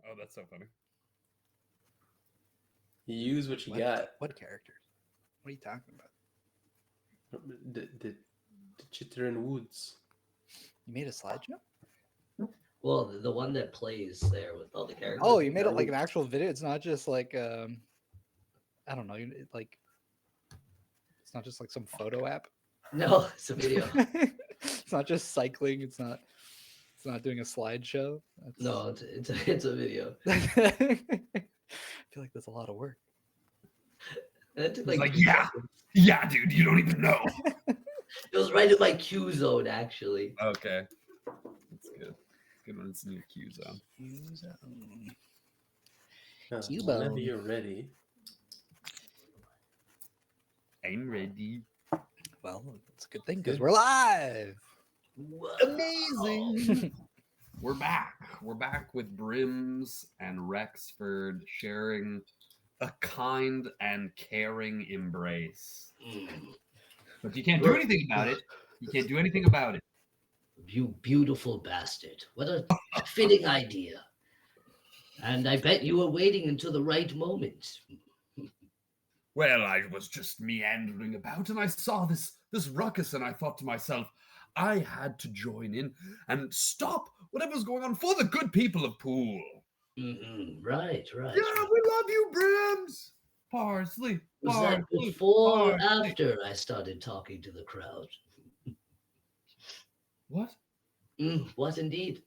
Oh, that's so funny. You use what you got. What characters? What are you talking about? The chitter and woods. You made a slideshow? Well, the one that plays there with all the characters. Oh, you made it like an actual video. It's not just like I don't know, like it's not just like some photo app. No, it's a video. It's not just cycling. It's not doing a slideshow. No, it's a video. I feel like that's a lot of work. It took He's like, 2 seconds. yeah, dude, you don't even know. It was right in my Q zone, actually. Okay, that's good. It's good when it's in your queue zone. Whenever you're ready. I'm ready. Well, it's a good thing because we're live. Whoa. Amazing. We're back. We're back with Brimms and Rexford sharing a kind and caring embrace. But you can't do anything about it. You can't do anything about it. You beautiful bastard. What a fitting idea. And I bet you were waiting until the right moment. Well, I was just meandering about and I saw this ruckus and I thought to myself, I had to join in and stop whatever's going on for the good people of Poole. Right. Yeah, we love you, Brimms. Parsley. Was that before or after I started talking to the crowd? What? What indeed?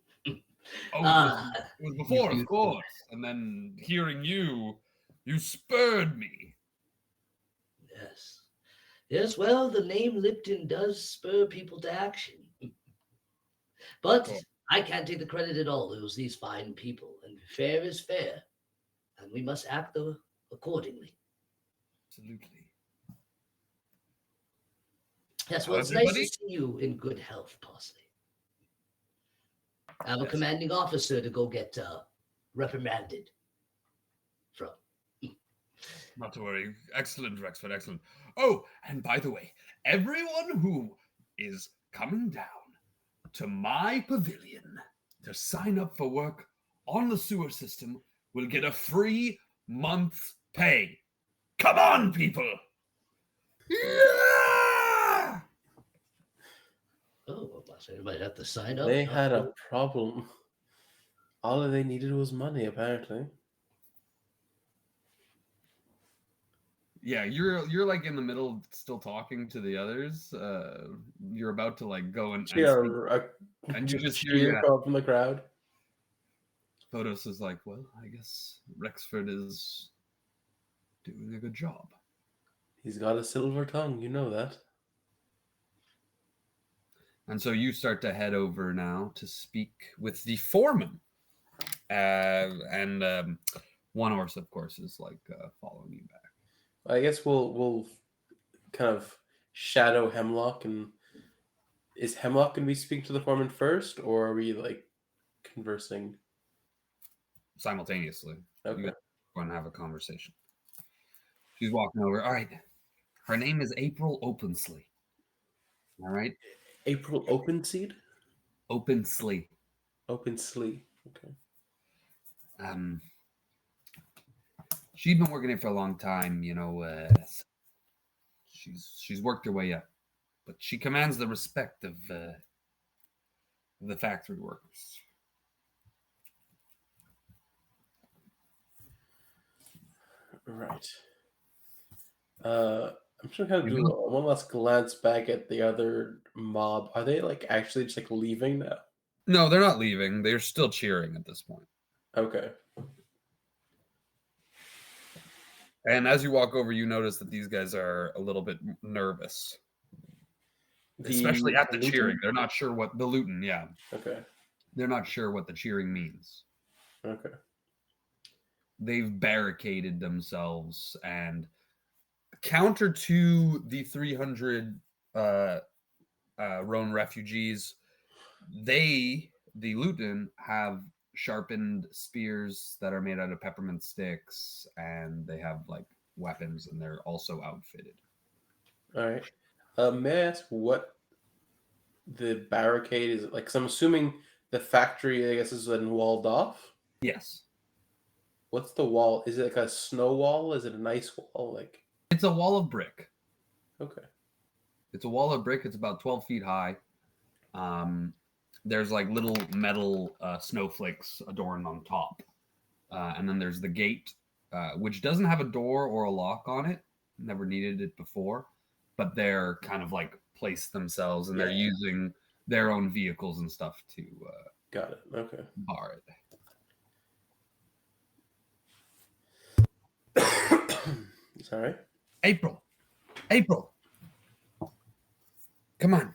Oh, it was before, of course. And then hearing you spurred me. Yes, well, the name Lipton does spur people to action. But I can't take the credit at all. It was these fine people, and fair is fair, and we must act accordingly. Absolutely. Yes, well, it's nice to see you in good health, Parsley. I have a commanding officer to go get reprimanded from. Not to worry. Excellent, Rexford, excellent. Oh, and by the way, everyone who is coming down to my pavilion to sign up for work on the sewer system will get a free month's pay. Come on, people! Yeah! Oh, so you might have to sign up. They had a problem. All they needed was money, apparently. Yeah, you're like in the middle, still talking to the others. You're about to like go and you just cheer from the crowd. Photos is like, well, I guess Rexford is doing a good job. He's got a silver tongue, you know that. And so you start to head over now to speak with the foreman, and one horse, of course, is like following you back. I guess we'll kind of shadow Hemlock, and is Hemlock going to be speaking to the foreman first, or are we like conversing simultaneously? Okay. You want to have a conversation. She's walking over. All right, her name is April Opensley. All right, April Openseed. Opensley. Opensley. Okay. She's been working here for a long time, you know. She's worked her way up, but she commands the respect of the factory workers. Right. I'm just gonna do one last glance back at the other mob. Are they like actually just like leaving now? No, they're not leaving. They're still cheering at this point. Okay. And as you walk over, you notice that these guys are a little bit nervous. Especially at the cheering. They're not sure what the Luton, yeah. Okay. They're not sure what the cheering means. Okay. They've barricaded themselves, and counter to the 300 Roan refugees, the Luton, have sharpened spears that are made out of peppermint sticks, and they have like weapons, and they're also outfitted. All right. May I ask what the barricade is like? 'Cause I'm assuming the factory, I guess, is then walled off. Yes. What's the wall? Is it like a snow wall? Is it a nice wall? Like, It's a wall of brick. okay. It's a wall of brick. It's about 12 feet high. There's like little metal snowflakes adorned on top. And then there's the gate, which doesn't have a door or a lock on it. Never needed it before. But they're kind of like placed themselves and they're using their own vehicles and stuff to Got it. Okay. bar it. Sorry. April. Come on.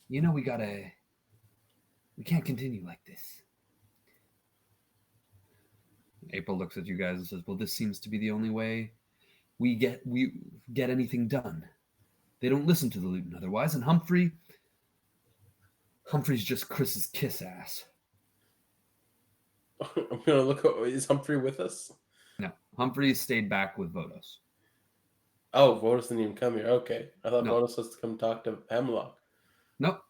You know we can't continue like this. April looks at you guys and says, well, this seems to be the only way we get anything done. They don't listen to the Luton otherwise, and Humphrey's just Chris's kiss ass. I'm gonna look. Is Humphrey with us? No, Humphrey stayed back with Vodos. Oh, Votus didn't even come here. Okay, I thought No. Votus was to come talk to Hemlock. Nope.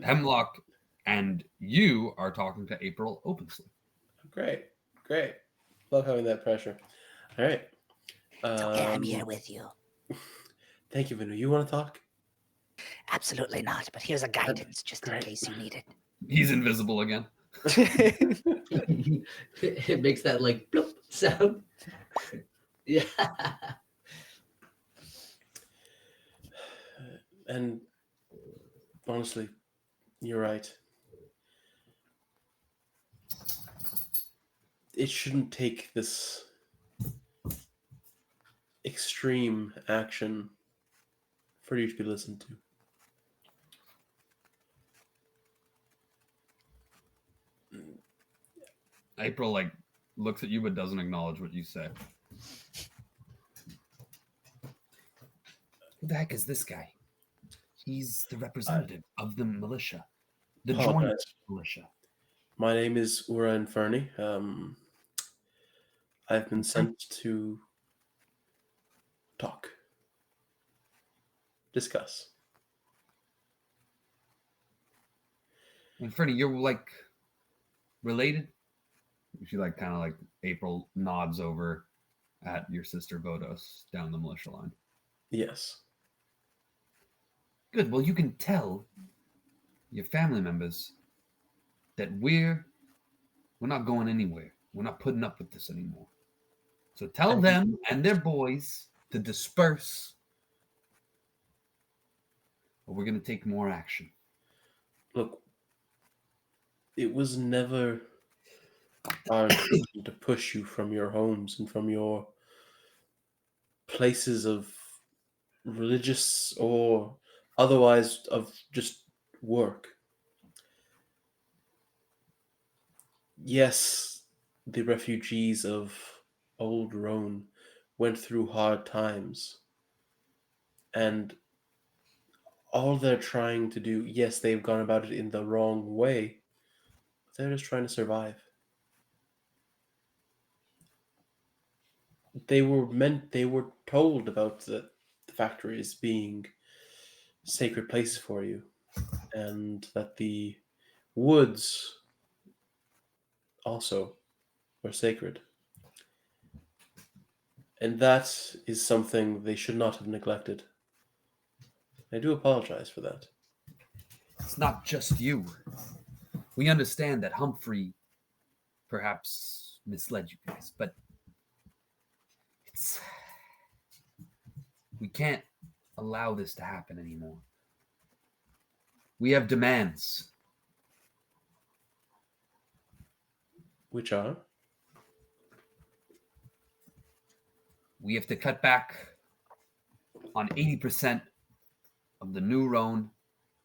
Hemlock and you are talking to April openly. Great. Love having that pressure. All right. It's okay, I'm here with you. Thank you, Vinu. You want to talk? Absolutely not, but here's a guidance just in Great. case you need it. He's invisible again. It makes that like bloop sound. Yeah. And honestly, you're right. It shouldn't take this extreme action for you to be listened to. April like looks at you but doesn't acknowledge what you say. Who the heck is this guy? He's the representative of the militia. The joint Apologize. militia. My name is Ura Inferni. I've been sent to talk. Discuss. And Freddie, you're like related? She like kind of like April nods over at your sister Vodos down the militia line. Yes. Good. Well, you can tell your family members that we're not going anywhere. We're not putting up with this anymore. So tell them and their boys to disperse, or we're going to take more action. Look, it was never our intention to push you from your homes and from your places of religious or otherwise of just work. Yes, the refugees of Old Roan went through hard times, and all they're trying to do, yes, they've gone about it in the wrong way, but they're just trying to survive. They were told about the factories being sacred places for you, and that the woods also were sacred. And that is something they should not have neglected. I do apologize for that. It's not just you. We understand that Humphrey perhaps misled you guys, but we can't allow this to happen anymore. We have demands. Which are? We have to cut back on 80% of the new Roan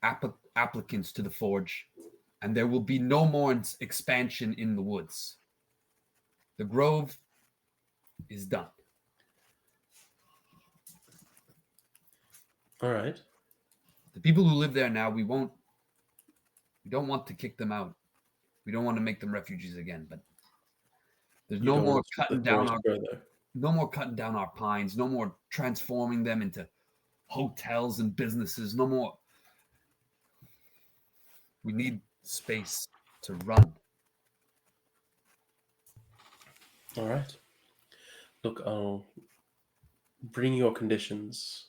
applicants to the forge, and there will be no more expansion in the woods. The grove is done. All right. The people who live there now, we don't want to kick them out. We don't want to make them refugees again, but there's no more cutting down our pines, no more transforming them into hotels and businesses, no more. We need space to run. All right. Look, I'll bring your conditions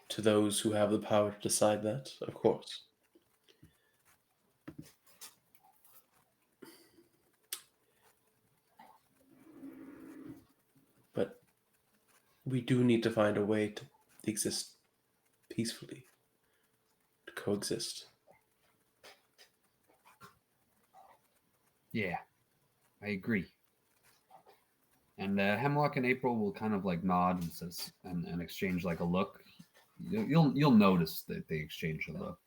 to those who have the power to decide that, of course. But we do need to find a way to exist peacefully, to coexist. Yeah, I agree. And Hemlock and April will kind of like nod and says and exchange like a look. You'll notice that they exchange a look.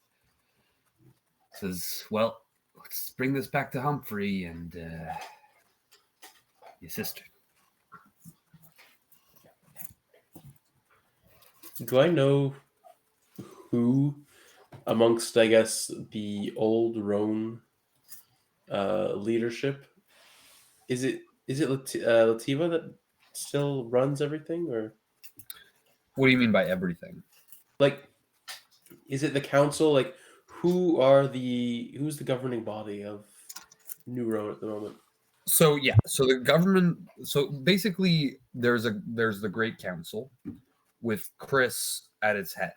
Says, well, let's bring this back to Humphrey and your sister. Do I know who amongst, I guess, the old Roan leadership, is it Lativa that still runs everything, or What do you mean by everything? like is it the council? Like who's the governing body of New Roan at the moment? So yeah, so the government. So basically, there's the Great Council with Chris at its head.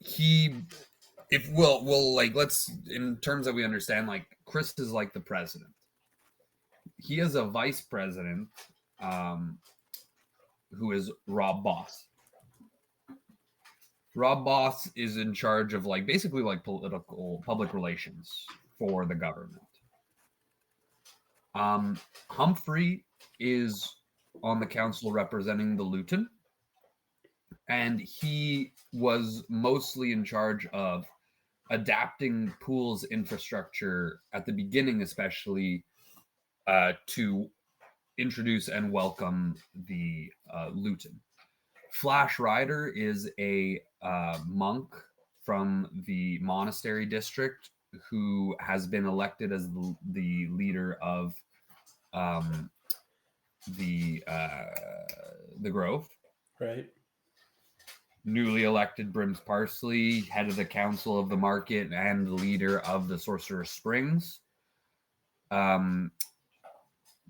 He, if we'll like let's in terms that we understand, like Chris is like the president. He has a vice president, who is Rob Boss. Rob Boss is in charge of like basically like political public relations for the government. Humphrey is on the council representing the Luton, and he was mostly in charge of adapting Pool's infrastructure at the beginning, especially to introduce and welcome the Luton. Flash Rider is a monk from the monastery district who has been elected as the leader of um, the Grove. Right. Newly elected Brimms Parsley, head of the council of the market and the leader of the Sorcerer's Springs.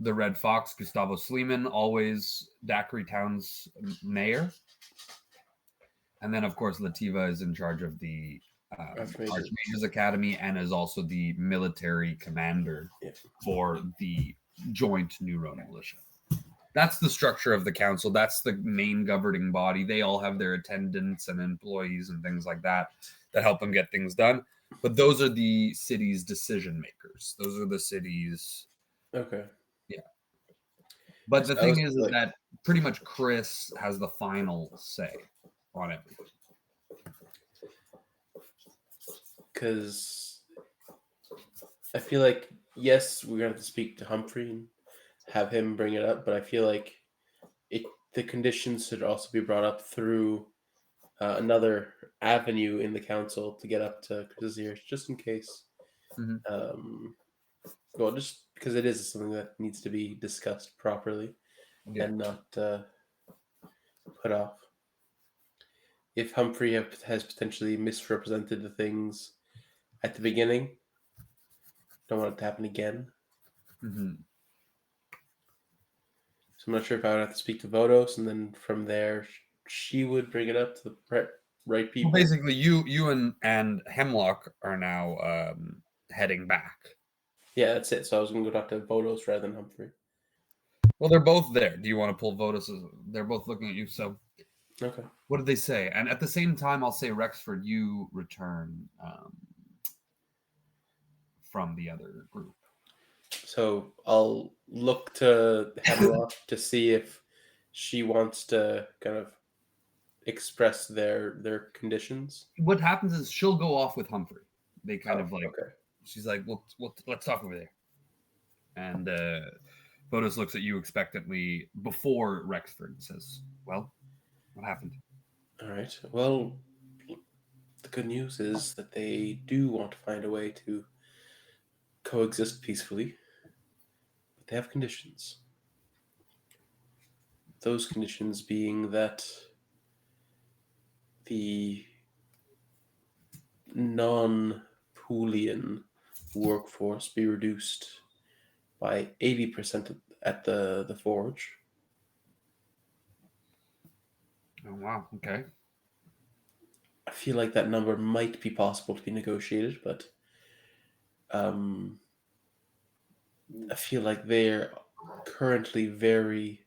The Red Fox, Gustavo Sleeman, always Daiquiri Town's mayor. And then, of course, Lativa is in charge of the Archmage's Academy and is also the military commander for the joint New Roan militia. That's the structure of the council. That's the main governing body. They all have their attendants and employees and things like that that help them get things done. But those are the city's decision makers. Those are the city's. Okay. Yeah. But the thing is like, that pretty much Chris has the final say on everything. Because I feel like, yes, we're going to have to speak to Humphrey and have him bring it up, but I feel like the conditions should also be brought up through another avenue in the council to get up to Chris's ears, just in case. Mm-hmm. Well, just because it is something that needs to be discussed properly and not put off. If Humphrey has potentially misrepresented the things at the beginning, don't want it to happen again. Mm-hmm. So I'm not sure if I would have to speak to Vodos, and then from there, she would bring it up to the right people. Well, basically, you and Hemlock are now heading back. Yeah, that's it. So I was going to go talk to Vodos rather than Humphrey. Well, they're both there. Do you want to pull Vodos? They're both looking at you. So, okay. What did they say? And at the same time, I'll say, Rexford, you return from the other group. So I'll look to Hemlock to see if she wants to kind of express their conditions. What happens is she'll go off with Humphrey. They kind of like, okay. She's like, well, let's talk over there. And Vodos looks at you expectantly before Rexford says, well, what happened? All right. Well, the good news is that they do want to find a way to coexist peacefully, but they have conditions. Those conditions being that the non-Poolian workforce be reduced by 80% at the forge. Oh, wow. Okay. I feel like that number might be possible to be negotiated, but I feel like they're currently very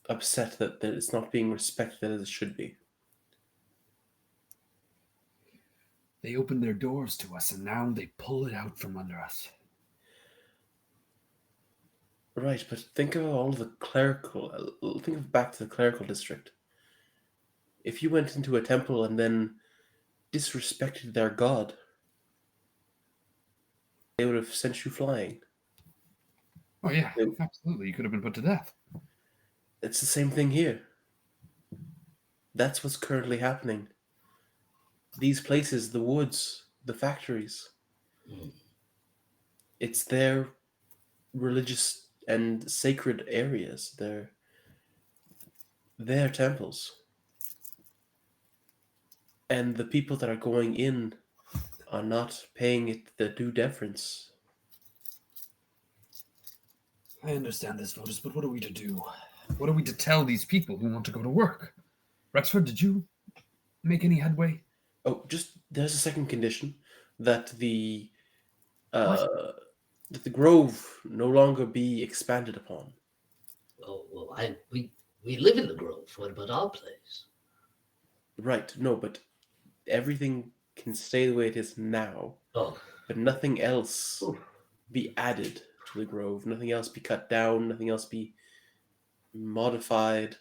upset that it's not being respected as it should be. They opened their doors to us, and now they pull it out from under us. Right, but think of all the clerical. Think back to the clerical district. If you went into a temple and then disrespected their god, they would have sent you flying. Oh, yeah, absolutely. You could have been put to death. It's the same thing here. That's what's currently happening. These places, the woods, the factories, it's their religious and sacred areas. They're their temples. And the people that are going in are not paying it the due deference. I understand this, Votus, but what are we to do? What are we to tell these people who want to go to work? Rexford, did you make any headway? Oh, just there's a second condition that the grove no longer be expanded upon. Well, we live in the Grove. What about our place? Right, no, but everything can stay the way it is now, Oh, but nothing else be added to the grove. Nothing else be cut down. Nothing else be modified.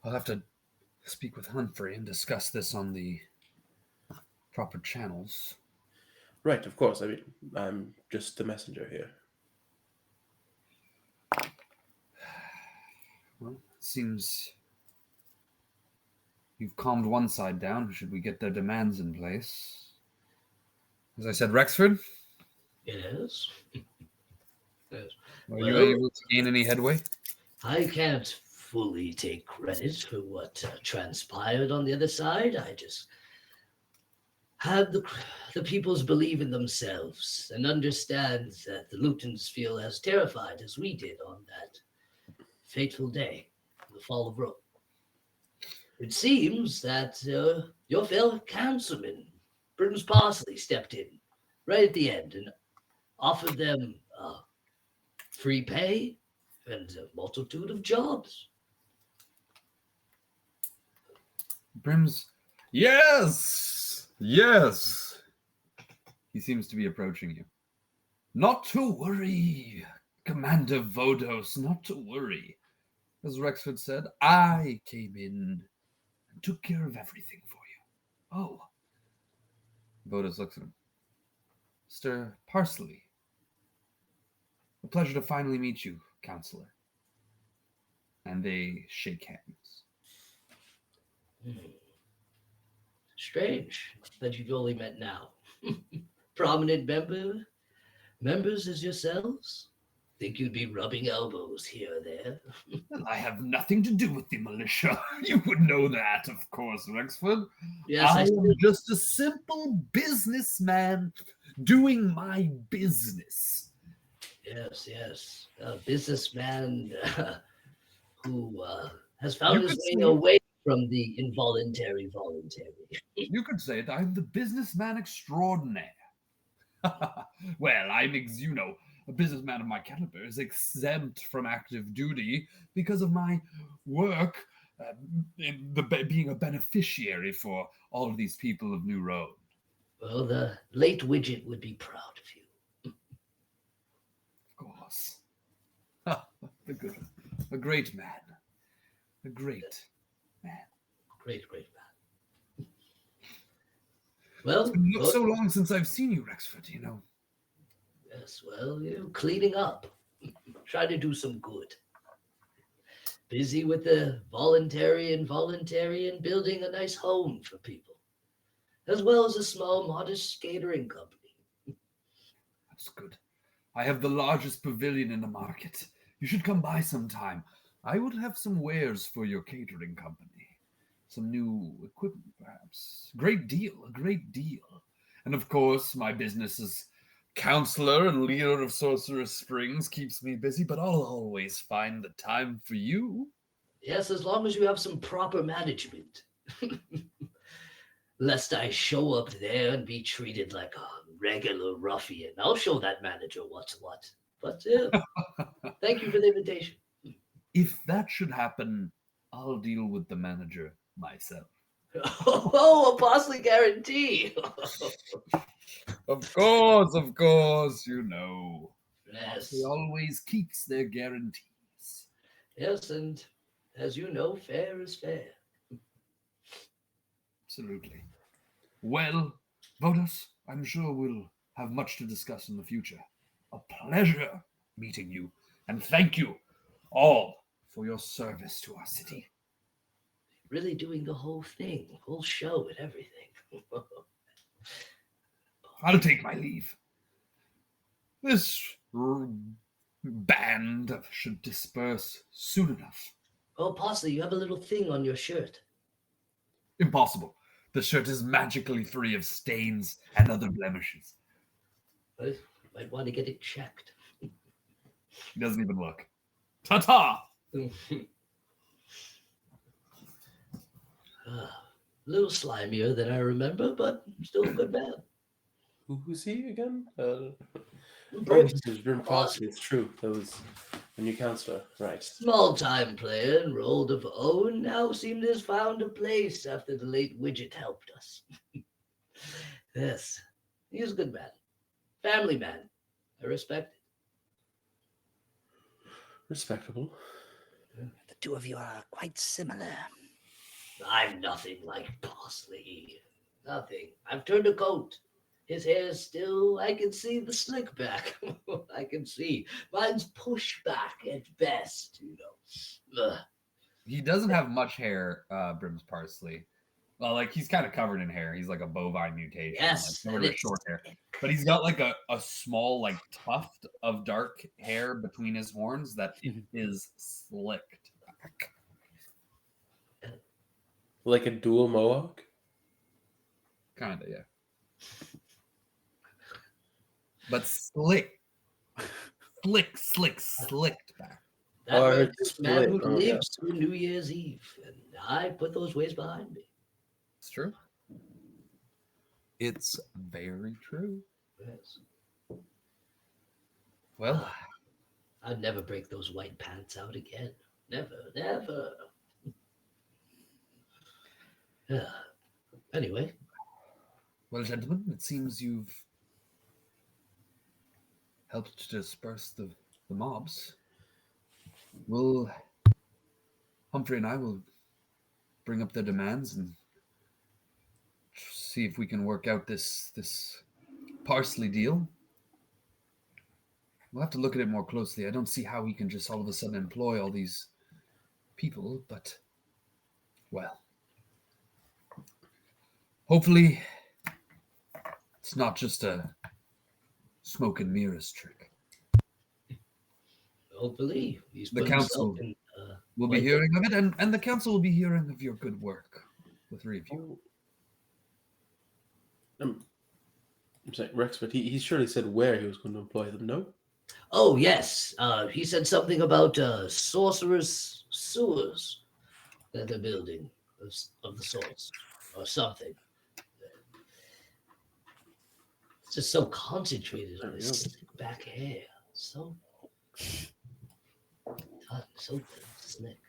I'll have to speak with Humphrey and discuss this on the proper channels. Right, of course. I mean, I'm just the messenger here. Well, it seems you've calmed one side down. Should we get their demands in place? As I said, Rexford? yes. Yes. Are you able to gain any headway? I can't fully take credit for what transpired on the other side. I just have the peoples believe in themselves and understand that the Lutons feel as terrified as we did on that fateful day, the fall of Rome. It seems that your fellow councilman, Brimms Parsley, stepped in right at the end and offered them free pay and a multitude of jobs. Brimms, yes! Yes! He seems to be approaching you. Not to worry, Commander Vodos, not to worry. As Rexford said, I came in and took care of everything for you. Oh. Vodos looks at him. Mr. Parsley. A pleasure to finally meet you, Counselor. And they shake hands. Strange that you've only met now. Prominent members as yourselves? Think you'd be rubbing elbows here or there? Well, I have nothing to do with the militia. You would know that, of course, Rexford. Yes, I am just a simple businessman doing my business. Yes. A businessman who has found his way away from the involuntary voluntary. You could say it. I'm the businessman extraordinaire. Well, I'm, a businessman of my caliber is exempt from active duty because of my work in being a beneficiary for all of these people of New Road. Well, the late Widget would be proud of you. Of course. A great man. A great man. Great man. Well, it's been so long since I've seen you, Rexford, Yes, well, cleaning up. Try to do some good. Busy with the voluntary and building a nice home for people, as well as a small, modest catering company. That's good. I have the largest pavilion in the market. You should come by sometime. I would have some wares for your catering company. Some new equipment, perhaps. A great deal. And of course, my business as counselor and leader of Sorcerer's Springs keeps me busy, but I'll always find the time for you. Yes, as long as you have some proper management. Lest I show up there and be treated like a regular ruffian. I'll show that manager what's what. But thank you for the invitation. If that should happen, I'll deal with the manager myself. Oh, a Parsley guarantee. Of course, you know. Yes. He always keeps their guarantees. Yes, and as you know, fair is fair. Absolutely. Well, Votus, I'm sure we'll have much to discuss in the future. A pleasure meeting you, and thank you all for your service to our city. Really doing the whole thing, whole show and everything. I'll take my leave. This band should disperse soon enough. Oh, Parsley, you have a little thing on your shirt. Impossible. The shirt is magically free of stains and other blemishes. I might want to get it checked. He doesn't even look. Ta-ta! A little slimier than I remember, but still a good man. Who's he again? Brimms It was Brimms Parsley. It's true. That was a new counselor, right? Small-time player in Roll of Owen now seemed to have found a place after the late Widget helped us. Yes, he's a good man. Family man. I respect it. Respectable. The two of you are quite similar. I'm nothing like Parsley. Nothing. I've turned a coat. His hair's still, I can see the slick back. I can see. Mine's pushed back at best, you know. Ugh. He doesn't have much hair, Brimms Parsley. Well, like, he's kind of covered in hair. He's like a bovine mutation. Yes, Like, and sort of short hair. But he's got like a small, like, tuft of dark hair between his horns that is slicked back. Like a dual mohawk? Kind of, yeah. But slicked back. That Oh, I heard represents a man who split. Oh, yeah. lives through New Year's Eve, and I put those ways behind me. It's true. It's very true. Yes. Well, I'd never break those white pants out again. Never, never. Anyway, well, gentlemen, it seems you've helped to disperse the mobs. Humphrey and I will bring up their demands and see if we can work out this Parsley deal. We'll have to look at it more closely. I don't see how he can just all of a sudden employ all these people, but, well, hopefully it's not just a smoke and mirrors trick. hopefully he's The put council himself in. We'll be hearing of it, and the council will be hearing of your good work, the three of you. I'm saying Rex, but he surely said where he was going to employ them, no? Oh, yes. He said something about sorcerer's sewers that they're building of the sorts, or something. It's just so concentrated on his slick back hair. So done, so slicked.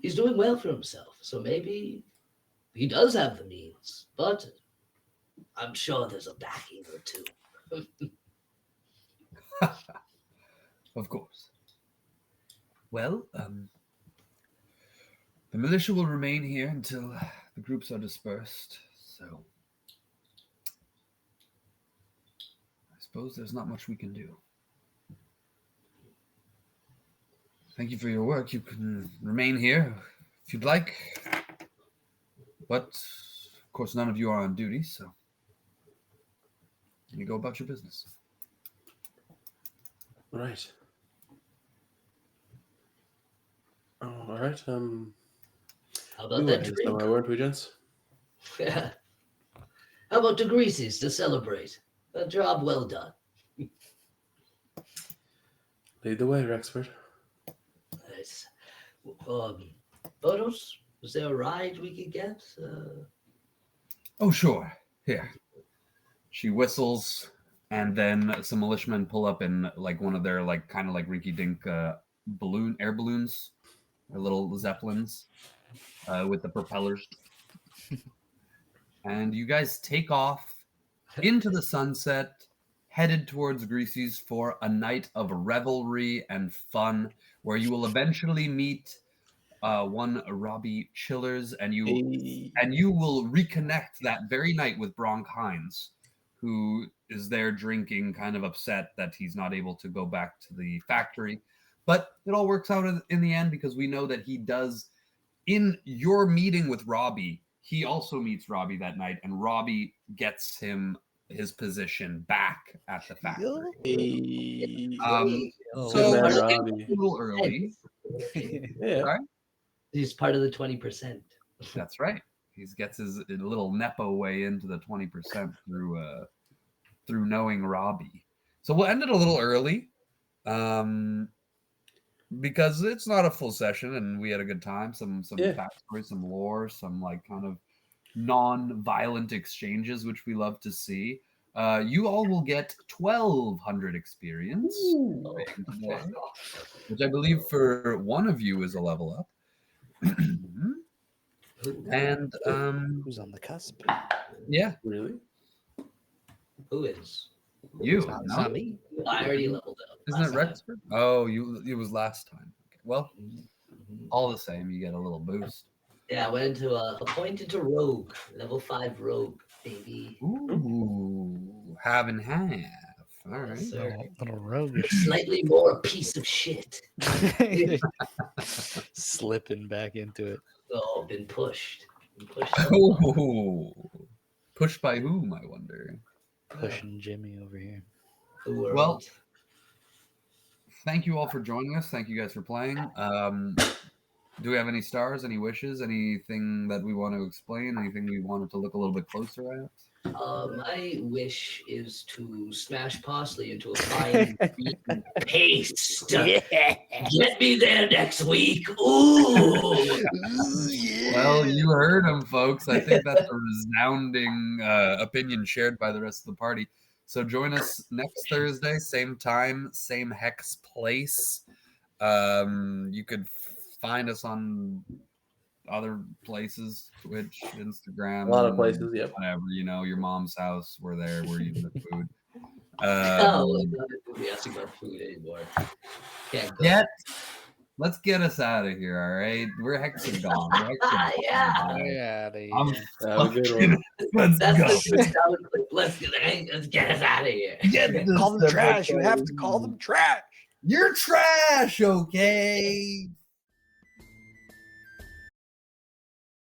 He's doing well for himself, so maybe he does have the means, but I'm sure there's a backing or two. Of course. Well, the militia will remain here until the groups are dispersed, so I suppose there's not much we can do. Thank you for your work. You can remain here if you'd like, but of course none of you are on duty, so you go about your business. Right. All right. How about that So drink? weren't we, gents? Yeah. How about the Greases to celebrate? A job well done. Lead the way, Rexford. Nice. Photos? Was there a ride we could get? Oh, sure. Here. She whistles, and then some militiamen pull up in like one of their like kind of like rinky-dink air balloons, or little zeppelins with the propellers. And you guys take off into the sunset, headed towards Greasy's for a night of revelry and fun, where you will eventually meet one Robbie Chillers, and you will reconnect that very night with Bronk Hines, who is there drinking, kind of upset that he's not able to go back to the factory. But it all works out in the end, because we know that he does. In your meeting with Robbie, he also meets Robbie that night, and Robbie gets him his position back at the factory. So man, a Robbie. little early. Yeah. Sorry? He's part of the 20%. That's right. He gets his little nepo way into the 20% through knowing Robbie. So we'll end it a little early, because it's not a full session, and we had a good time. Some backstory, some lore, some like kind of non-violent exchanges, which we love to see. You all will get 1,200 experience, which I believe for one of you is a level up. And Who's on the cusp? yeah, Really? Who is? you. It's not me. I already leveled up. Isn't it last time. Rexford? Oh, it was last time. Okay. Well, all the same, you get a little boost. Yeah, I went into appointed to rogue, level 5 rogue, baby. Ooh, half and half. All right. Yes, sir. Little roguish. Slightly more a piece of shit. Slipping back into it. Oh, been pushed. Oh, pushed by whom, I wonder? Pushing Jimmy over here. The world. Well, thank you all for joining us. Thank you guys for playing. Do we have any stars, any wishes, anything that we want to explain, anything we wanted to look a little bit closer at? My wish is to smash Parsley into a fine beaten paste. Get me there next week. Ooh. Well, you heard him, folks. I think that's a resounding opinion shared by the rest of the party. So join us next Thursday, same time, same hex place. You could find us on other places, Twitch, Instagram, A lot of places, yep. whatever, your mom's house. We're there. We're eating the food. Oh, I'm not going to be asking about food anymore. Can't go. Let's get us out of here, all right? We're Hexagon. Yeah. Yeah, I'm Have a good one. Let's That's go. the sound clip. Let's get us out of here. Call them trash. You have to call them trash. You're trash, okay?